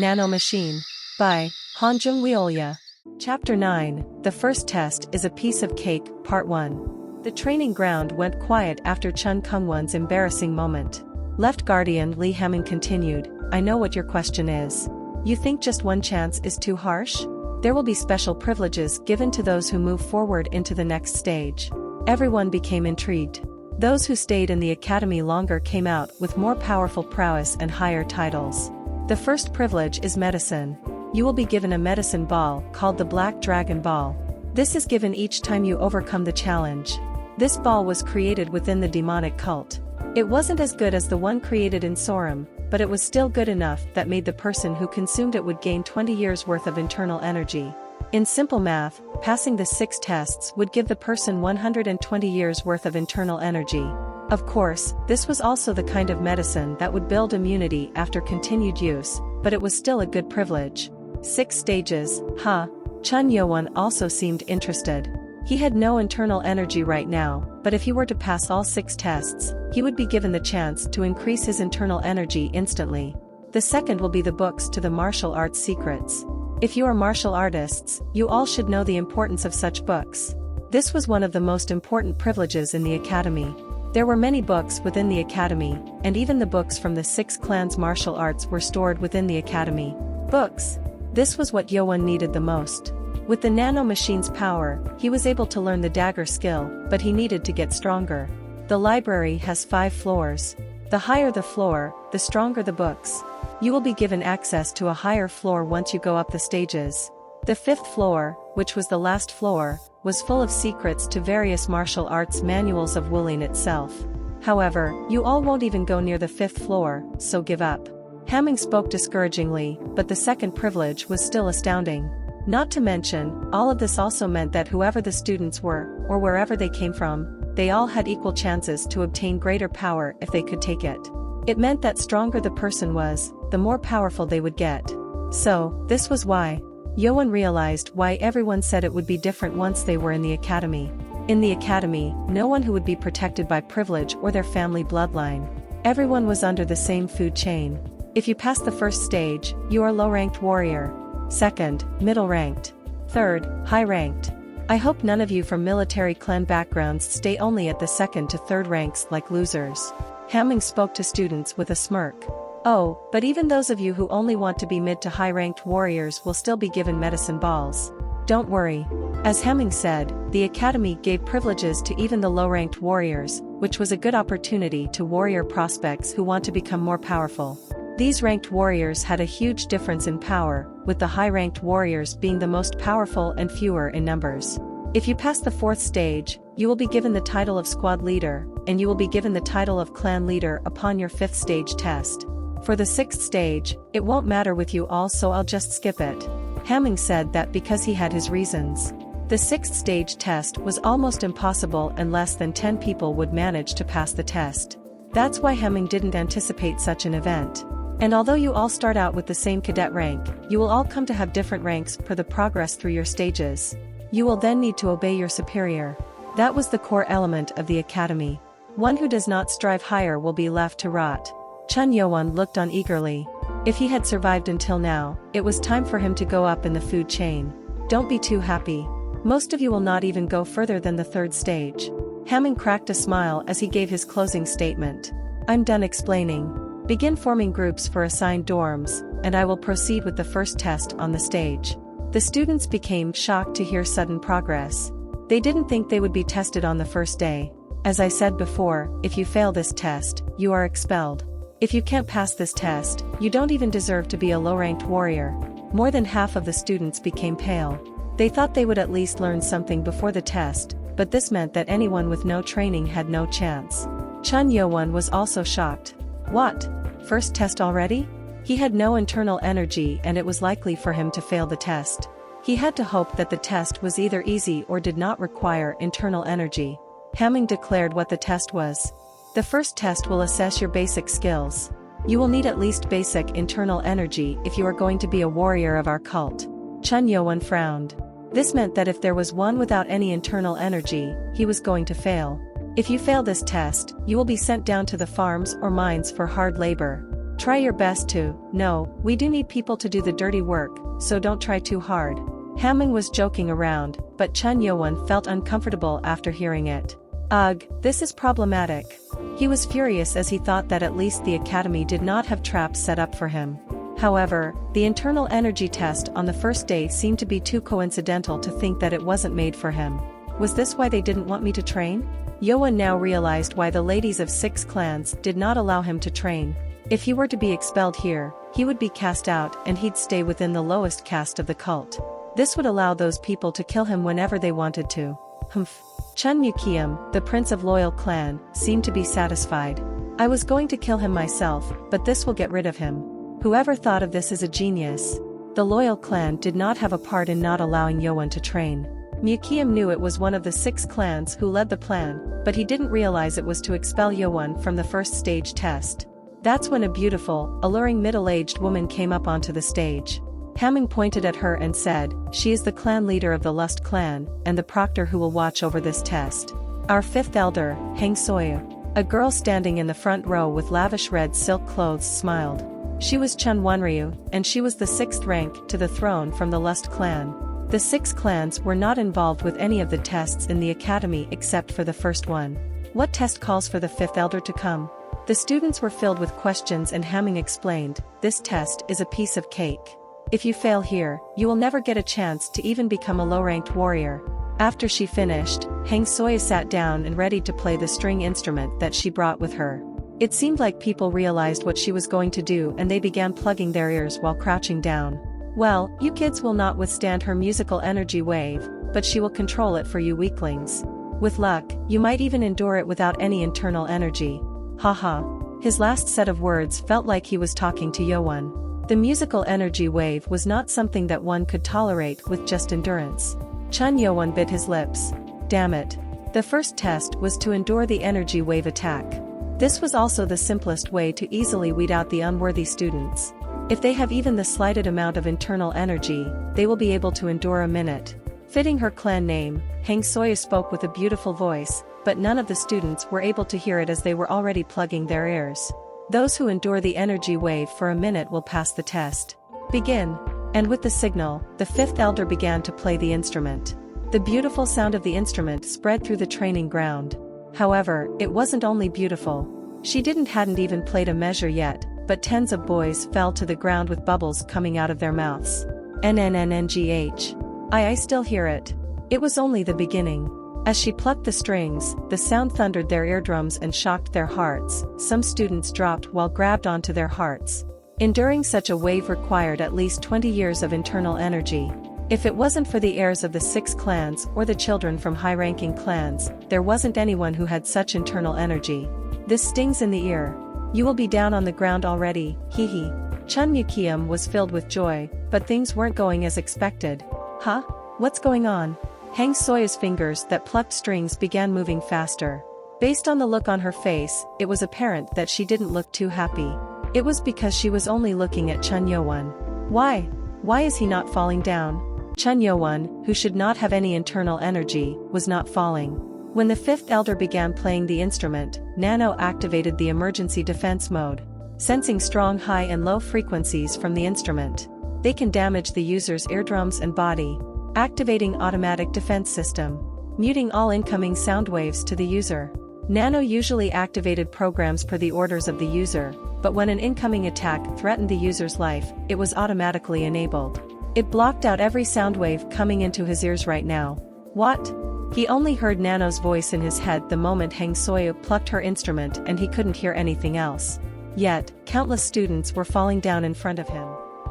Nano Machine. By Hanjung Weolya. Chapter 9, The First Test is a Piece of Cake, Part 1. The training ground went quiet after Chun Kungwon's embarrassing moment. Left Guardian Li Hamming continued, I know what your question is. You think just one chance is too harsh? There will be special privileges given to those who move forward into the next stage. Everyone became intrigued. Those who stayed in the academy longer came out with more powerful prowess and higher titles. The first privilege is medicine. You will be given a medicine ball called the Black Dragon Ball. This is given each time you overcome the challenge. This ball was created within the demonic cult. It wasn't as good as the one created in Sorum, but it was still good enough that made the person who consumed it would gain 20 years worth of internal energy. In simple math, passing the 6 tests would give the person 120 years worth of internal energy. Of course, this was also the kind of medicine that would build immunity after continued use, but it was still a good privilege. 6 stages, huh? Chun Yowon also seemed interested. He had no internal energy right now, but if he were to pass all 6 tests, he would be given the chance to increase his internal energy instantly. The second will be the books to the martial arts secrets. If you are martial artists, you all should know the importance of such books. This was one of the most important privileges in the academy. There were many books within the academy, and even the books from the 6 clans' martial arts were stored within the academy. Books. This was what Yowon needed the most. With the nano machine's power, he was able to learn the dagger skill, but he needed to get stronger. The library has 5 floors. The higher the floor, the stronger the books. You will be given access to a higher floor once you go up the stages. The 5th floor, which was the last floor, was full of secrets to various martial arts manuals of Wuling itself. However, you all won't even go near the 5th floor, so give up. Hamming spoke discouragingly, but the second privilege was still astounding. Not to mention, all of this also meant that whoever the students were, or wherever they came from, they all had equal chances to obtain greater power if they could take it. It meant that stronger the person was, the more powerful they would get. So, this was why. Yowon realized why everyone said it would be different once they were in the academy. In the academy, no one who would be protected by privilege or their family bloodline. Everyone was under the same food chain. If you pass the first stage, you are low-ranked warrior. Second, middle-ranked. Third, high-ranked. I hope none of you from military clan backgrounds stay only at the 2nd to 3rd ranks like losers. Hamming spoke to students with a smirk. Oh, but even those of you who only want to be mid to high-ranked warriors will still be given medicine balls. Don't worry. As Hamming said, the academy gave privileges to even the low-ranked warriors, which was a good opportunity to warrior prospects who want to become more powerful. These ranked warriors had a huge difference in power, with the high-ranked warriors being the most powerful and fewer in numbers. If you pass the 4th stage, you will be given the title of squad leader, and you will be given the title of clan leader upon your 5th stage test. For the 6th stage, it won't matter with you all, so I'll just skip it. Hamming said that because he had his reasons. The 6th stage test was almost impossible and less than 10 people would manage to pass the test. That's why Hamming didn't anticipate such an event. And although you all start out with the same cadet rank, you will all come to have different ranks per the progress through your stages. You will then need to obey your superior. That was the core element of the academy. One who does not strive higher will be left to rot. Chun Yowon looked on eagerly. If he had survived until now, it was time for him to go up in the food chain. Don't be too happy. Most of you will not even go further than the 3rd stage. Hamming cracked a smile as he gave his closing statement. I'm done explaining. Begin forming groups for assigned dorms, and I will proceed with the first test on the stage. The students became shocked to hear sudden progress. They didn't think they would be tested on the first day. As I said before, if you fail this test, you are expelled. If you can't pass this test, you don't even deserve to be a low-ranked warrior. More than half of the students became pale. They thought they would at least learn something before the test, but this meant that anyone with no training had no chance. Chun Yowon was also shocked. What? First test already? He had no internal energy and it was likely for him to fail the test. He had to hope that the test was either easy or did not require internal energy. Hamming declared what the test was. The first test will assess your basic skills. You will need at least basic internal energy if you are going to be a warrior of our cult. Chun Yowon frowned. This meant that if there was one without any internal energy, he was going to fail. If you fail this test, you will be sent down to the farms or mines for hard labor. Try your best to. No, we do need people to do the dirty work, so don't try too hard. Hamming was joking around, but Chun Yo-won felt uncomfortable after hearing it. Ugh, this is problematic. He was furious as he thought that at least the academy did not have traps set up for him. However, the internal energy test on the first day seemed to be too coincidental to think that it wasn't made for him. Was this why they didn't want me to train? Yo-won now realized why the ladies of 6 clans did not allow him to train. If he were to be expelled here, he would be cast out and he'd stay within the lowest caste of the cult. This would allow those people to kill him whenever they wanted to. Humph. Chun Mukium, the prince of Loyal Clan, seemed to be satisfied. I was going to kill him myself, but this will get rid of him. Whoever thought of this is a genius. The Loyal Clan did not have a part in not allowing Yo-won to train. Mukium knew it was one of the 6 clans who led the plan, but he didn't realize it was to expel Yo-won from the first stage test. That's when a beautiful, alluring middle-aged woman came up onto the stage. Hamming pointed at her and said, "She is the clan leader of the Lust clan, and the proctor who will watch over this test. Our 5th elder, Hang Soya." A girl standing in the front row with lavish red silk clothes smiled. She was Chun Wonryu, and she was the 6th rank to the throne from the Lust clan. The 6 clans were not involved with any of the tests in the academy except for the first one. What test calls for the 5th elder to come? The students were filled with questions and Hamming explained, "This test is a piece of cake. If you fail here, you will never get a chance to even become a low-ranked warrior." After she finished, Hang Soya sat down and ready to play the string instrument that she brought with her. It seemed like people realized what she was going to do and they began plugging their ears while crouching down. "Well, you kids will not withstand her musical energy wave, but she will control it for you weaklings. With luck, you might even endure it without any internal energy." Haha. His last set of words felt like he was talking to Yo-won. The musical energy wave was not something that one could tolerate with just endurance. Chun Yo-won bit his lips. Damn it. The first test was to endure the energy wave attack. This was also the simplest way to easily weed out the unworthy students. If they have even the slightest amount of internal energy, they will be able to endure a minute. Fitting her clan name, Hang Soya spoke with a beautiful voice, but none of the students were able to hear it as they were already plugging their ears. Those who endure the energy wave for a minute will pass the test. Begin. And with the signal, the 5th elder began to play the instrument. The beautiful sound of the instrument spread through the training ground. However, it wasn't only beautiful. She hadn't even played a measure yet, but tens of boys fell to the ground with bubbles coming out of their mouths. NNNNGH. I still hear it. It was only the beginning. As she plucked the strings, the sound thundered their eardrums and shocked their hearts. Some students dropped while grabbed onto their hearts. Enduring such a wave required at least 20 years of internal energy. If it wasn't for the heirs of the 6 clans or the children from high-ranking clans, there wasn't anyone who had such internal energy. This stings in the ear. You will be down on the ground already, hee. Chun Mukium was filled with joy, but things weren't going as expected. Huh? What's going on? Hang Soya's fingers that plucked strings began moving faster. Based on the look on her face, it was apparent that she didn't look too happy. It was because she was only looking at Chun Yo-won. Why? Why is he not falling down? Chun Yo-won, who should not have any internal energy, was not falling. When the 5th elder began playing the instrument, Nano activated the emergency defense mode. Sensing strong high and low frequencies from the instrument, they can damage the user's eardrums and body. Activating automatic defense system. Muting all incoming sound waves to the user. Nano usually activated programs per the orders of the user, but when an incoming attack threatened the user's life, it was automatically enabled. It blocked out every sound wave coming into his ears right now. What? He only heard Nano's voice in his head the moment Hang Soya plucked her instrument and he couldn't hear anything else. Yet, countless students were falling down in front of him.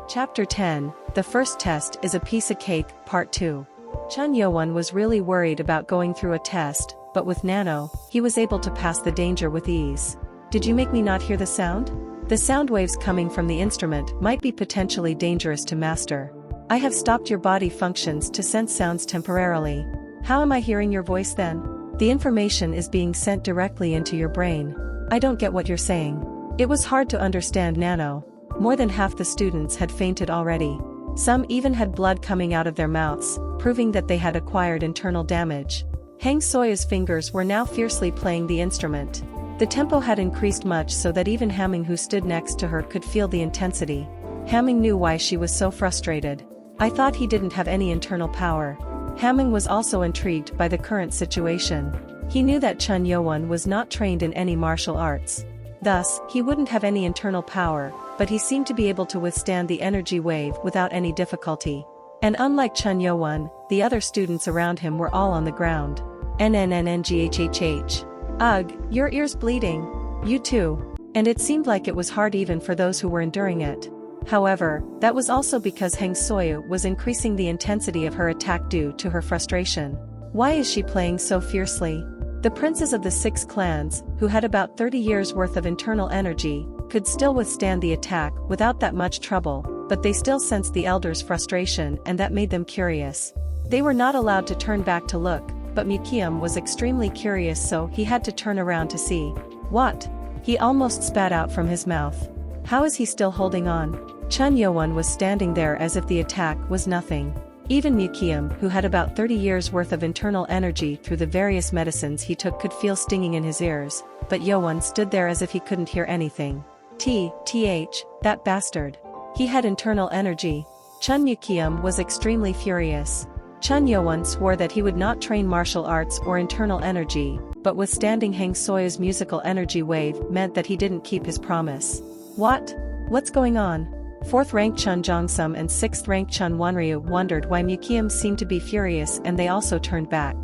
Chapter 10, The First Test is a Piece of Cake, Part 2. Chun Yo-won was really worried about going through a test, but with Nano, he was able to pass the danger with ease. Did you make me not hear the sound? The sound waves coming from the instrument might be potentially dangerous to master. I have stopped your body functions to sense sounds temporarily. How am I hearing your voice then? The information is being sent directly into your brain. I don't get what you're saying. It was hard to understand Nano. More than half the students had fainted already. Some even had blood coming out of their mouths, proving that they had acquired internal damage. Hang Soya's fingers were now fiercely playing the instrument. The tempo had increased much so that even Hamming, who stood next to her, could feel the intensity. Hamming knew why she was so frustrated. I thought he didn't have any internal power. Hamming was also intrigued by the current situation. He knew that Chun Yo-won was not trained in any martial arts. Thus, he wouldn't have any internal power, but he seemed to be able to withstand the energy wave without any difficulty. And unlike Chun Yo-won, the other students around him were all on the ground. NNNNGHHH. Ugh, your ear's bleeding. You too. And it seemed like it was hard even for those who were enduring it. However, that was also because Heng Soyu was increasing the intensity of her attack due to her frustration. Why is she playing so fiercely? The princes of the 6 clans, who had about 30 years worth of internal energy, could still withstand the attack without that much trouble, but they still sensed the elder's frustration, and that made them curious. They were not allowed to turn back to look, but Mukium was extremely curious, so he had to turn around to see. What? He almost spat out from his mouth. How is he still holding on? Chun Yo-won was standing there as if the attack was nothing. Even Mukium, who had about 30 years worth of internal energy through the various medicines he took, could feel stinging in his ears, but Yo-won stood there as if he couldn't hear anything. That bastard. He had internal energy. Chun Mukium was extremely furious. Chun Yo-won swore that he would not train martial arts or internal energy, but withstanding Heng Soyu's musical energy wave meant that he didn't keep his promise. What? What's going on? 4th-ranked Chun Jongsum and 6th-ranked Chun Wonryu wondered why Mukium seemed to be furious, and they also turned back.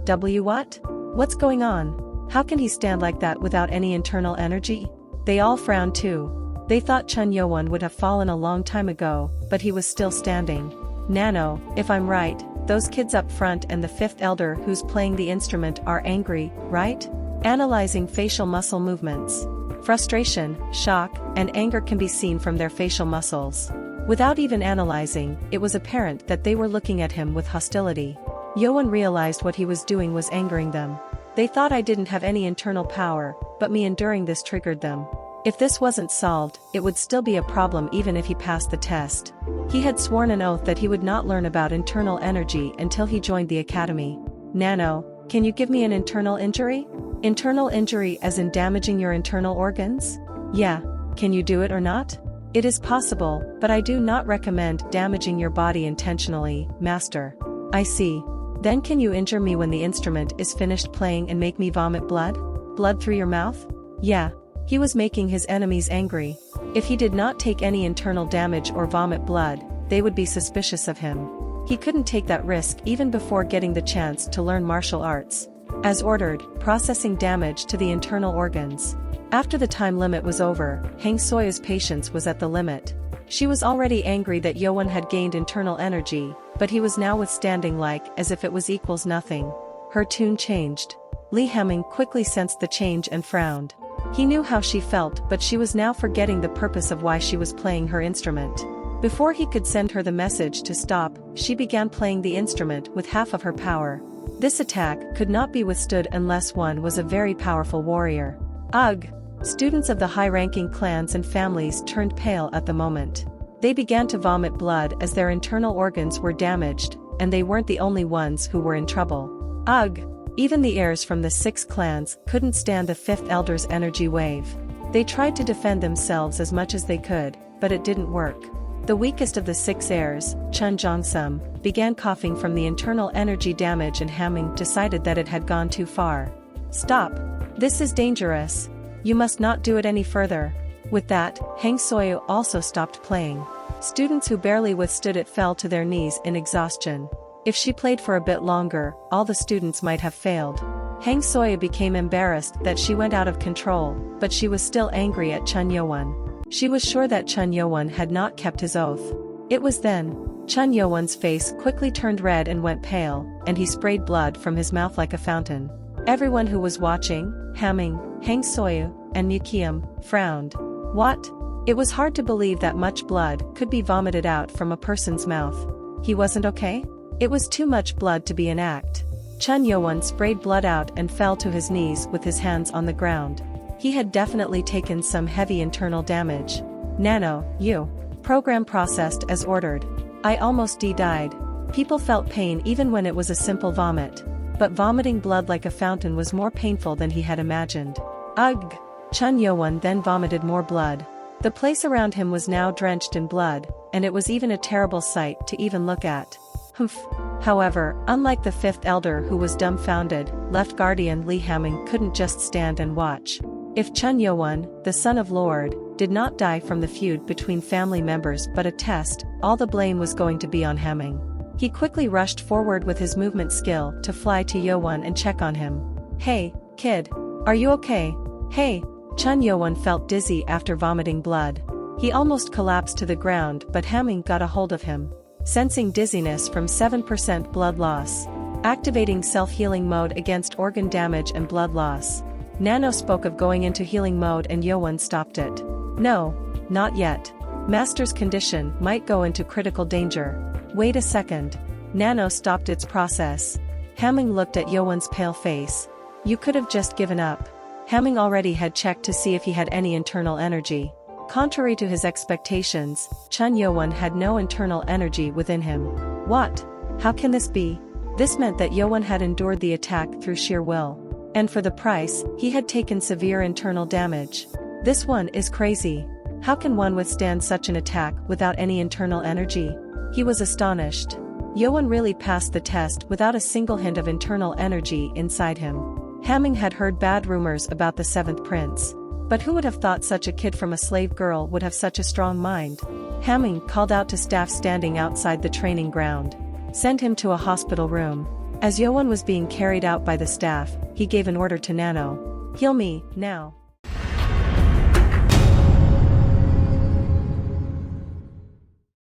What? What's going on? How can he stand like that without any internal energy? They all frowned too. They thought Chun Yo-won would have fallen a long time ago, but he was still standing. Nano, if I'm right, those kids up front and the 5th elder who's playing the instrument are angry, right? Analyzing facial muscle movements. Frustration, shock, and anger can be seen from their facial muscles. Without even analyzing, it was apparent that they were looking at him with hostility. Yo-won realized what he was doing was angering them. They thought I didn't have any internal power, but me enduring this triggered them. If this wasn't solved, it would still be a problem even if he passed the test. He had sworn an oath that he would not learn about internal energy until he joined the academy. Nano, can you give me an internal injury? Internal injury as in damaging your internal organs? Yeah, can you do it or not? It is possible, but I do not recommend damaging your body intentionally, master. I see. Then can you injure me when the instrument is finished playing and make me vomit blood? Blood through your mouth? Yeah. He was making his enemies angry. If he did not take any internal damage or vomit blood, they would be suspicious of him. He couldn't take that risk even before getting the chance to learn martial arts. As ordered, processing damage to the internal organs. After the time limit was over, Heng Soyu's patience was at the limit. She was already angry that Yo-won had gained internal energy, but he was now withstanding like as if it was equals nothing. Her tune changed. Lee Hamming quickly sensed the change and frowned. He knew how she felt, but she was now forgetting the purpose of why she was playing her instrument. Before he could send her the message to stop, she began playing the instrument with half of her power. This attack could not be withstood unless one was a very powerful warrior. Ugh! Students of the high-ranking clans and families turned pale at the moment. They began to vomit blood as their internal organs were damaged, and they weren't the only ones who were in trouble. Ugh! Even the heirs from the 6 clans couldn't stand the 5th elder's energy wave. They tried to defend themselves as much as they could, but it didn't work. The weakest of the 6 heirs, Chun Jongsum, began coughing from the internal energy damage, and Hamming decided that it had gone too far. Stop! This is dangerous. You must not do it any further. With that, Heng Soyu also stopped playing. Students who barely withstood it fell to their knees in exhaustion. If she played for a bit longer, all the students might have failed. Heng Soyu became embarrassed that she went out of control, but she was still angry at Chun Yo-won. She was sure that Chun Yo-won had not kept his oath. It was then. Chun Yo-won's face quickly turned red and went pale, and he sprayed blood from his mouth like a fountain. Everyone who was watching, Hamming, Heng Soyu, and Mukium, frowned. What? It was hard to believe that much blood could be vomited out from a person's mouth. He wasn't okay? It was too much blood to be an act. Chun Yo-won sprayed blood out and fell to his knees with his hands on the ground. He had definitely taken some heavy internal damage. Nano, you. Program processed as ordered. I almost died. People felt pain even when it was a simple vomit. But vomiting blood like a fountain was more painful than he had imagined. Ugh! Chun Yo-won then vomited more blood. The place around him was now drenched in blood, and it was even a terrible sight to even look at. Humph. However, unlike the fifth elder who was dumbfounded, left guardian Lee Hamming couldn't just stand and watch. If Chun Yo-won, the son of Lord, did not die from the feud between family members but a test, all the blame was going to be on Hamming. He quickly rushed forward with his movement skill to fly to Yo-won and check on him. Hey, kid. Are you okay? Hey. Chun Yo-won felt dizzy after vomiting blood. He almost collapsed to the ground but Hamming got a hold of him. Sensing dizziness from 7% blood loss. Activating self-healing mode against organ damage and blood loss. Nano spoke of going into healing mode and Yo-won stopped it. No, not yet. Master's condition might go into critical danger. Wait a second. Nano stopped its process. Hamming looked at Yo-won's pale face. You could have just given up. Hamming already had checked to see if he had any internal energy. Contrary to his expectations, Chun Yo-won had no internal energy within him. What? How can this be? This meant that Yo-won had endured the attack through sheer will. And for the price, he had taken severe internal damage. This one is crazy. How can one withstand such an attack without any internal energy? He was astonished. Yo-won really passed the test without a single hint of internal energy inside him. Hamming had heard bad rumors about the seventh prince. But who would have thought such a kid from a slave girl would have such a strong mind? Hamming called out to staff standing outside the training ground. Send him to a hospital room. As Yo-won was being carried out by the staff, he gave an order to Nano. Heal me, now.